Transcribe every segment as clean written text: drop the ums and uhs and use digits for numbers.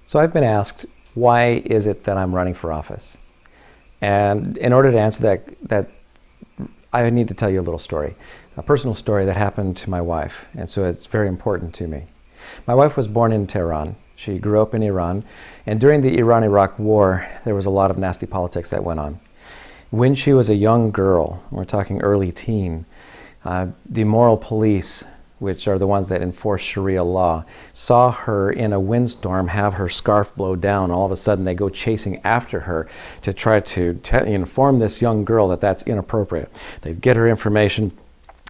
So I've been asked, why is it that I'm running for office? And in order to answer that I need to tell you a little story, a personal story that happened to my wife, and so it's very important to me. My wife was born in Tehran. She grew up in Iran, and during the Iran-Iraq War, there was a lot of nasty politics that went on. When she was a young girl, we're talking early teen, the moral police, which are the ones that enforce Sharia law, saw her in a windstorm have her scarf blow down. All of a sudden they go chasing after her to try to inform this young girl that that's inappropriate. They get her information,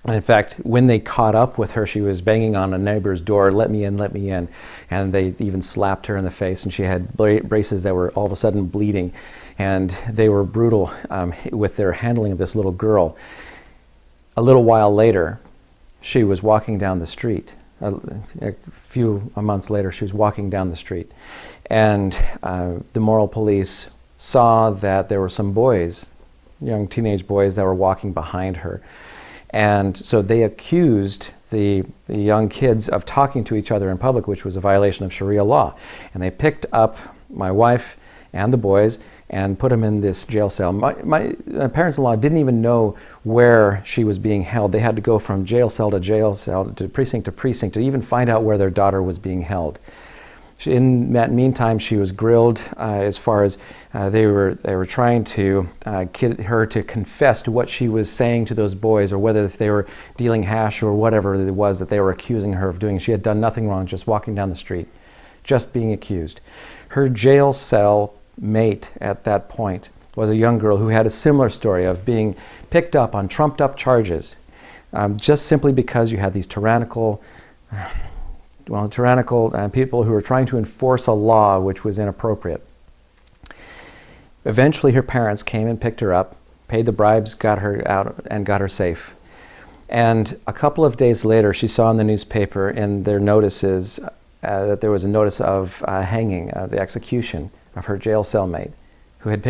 and in fact, when they caught up with her, she was banging on a neighbor's door, let me in, and they even slapped her in the face, and she had braces that were all of a sudden bleeding, and they were brutal with their handling of this little girl. A little while later, she was walking down the street. A few months later, she was walking down the street, and the moral police saw that there were some boys, young teenage boys, that were walking behind her. And so they accused the young kids of talking to each other in public, which was a violation of Sharia law. And they picked up my wife and the boys and put them in this jail cell. My parents-in-law didn't even know where she was being held. They had to go from jail cell to precinct to even find out where their daughter was being held. In that meantime, she was grilled as far as they were trying to get her to confess to what she was saying to those boys, or whether they were dealing hash or whatever it was that they were accusing her of doing. She had done nothing wrong, just walking down the street, just being accused. Her jail cell mate at that point was a young girl who had a similar story of being picked up on trumped up charges, just simply because you had these tyrannical people who were trying to enforce a law which was inappropriate. Eventually her parents came and picked her up, paid the bribes, got her out, and got her safe. And a couple of days later, she saw in the newspaper in their notices that there was a notice of hanging, the execution of her jail cellmate, who had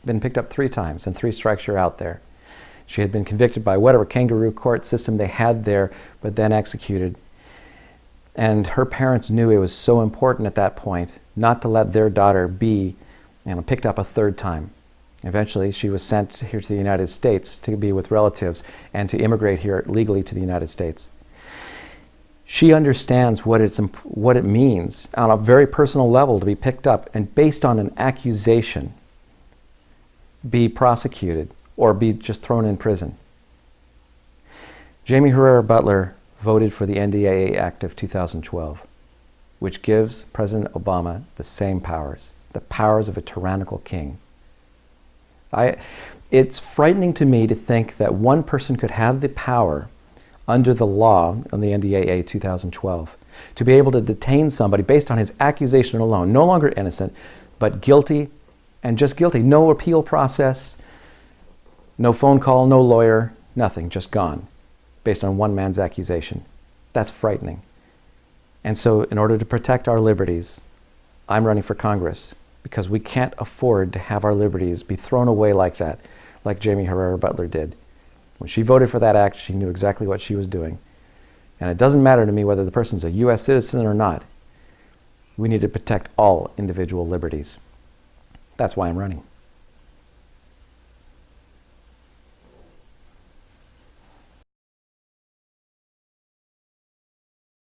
been picked up 3 times, and 3 strikes are out there. She had been convicted by whatever kangaroo court system they had there, but then executed. And her parents knew it was so important at that point not to let their daughter be picked up a 3rd time. Eventually, she was sent here to the United States to be with relatives and to immigrate here legally to the United States. She understands what it means on a very personal level to be picked up and, based on an accusation, be prosecuted or be just thrown in prison. Jaime Herrera Beutler voted for the NDAA Act of 2012, which gives President Obama the same powers, the powers of a tyrannical king. It's frightening to me to think that one person could have the power under the law on the NDAA 2012 to be able to detain somebody based on his accusation alone, no longer innocent, but guilty, and just guilty. No appeal process, no phone call, no lawyer, nothing, just gone, based on one man's accusation. That's frightening. And so in order to protect our liberties, I'm running for Congress, because we can't afford to have our liberties be thrown away like that, like Jaime Herrera Beutler did. When she voted for that act, she knew exactly what she was doing. And it doesn't matter to me whether the person's a U.S. citizen or not. We need to protect all individual liberties. That's why I'm running.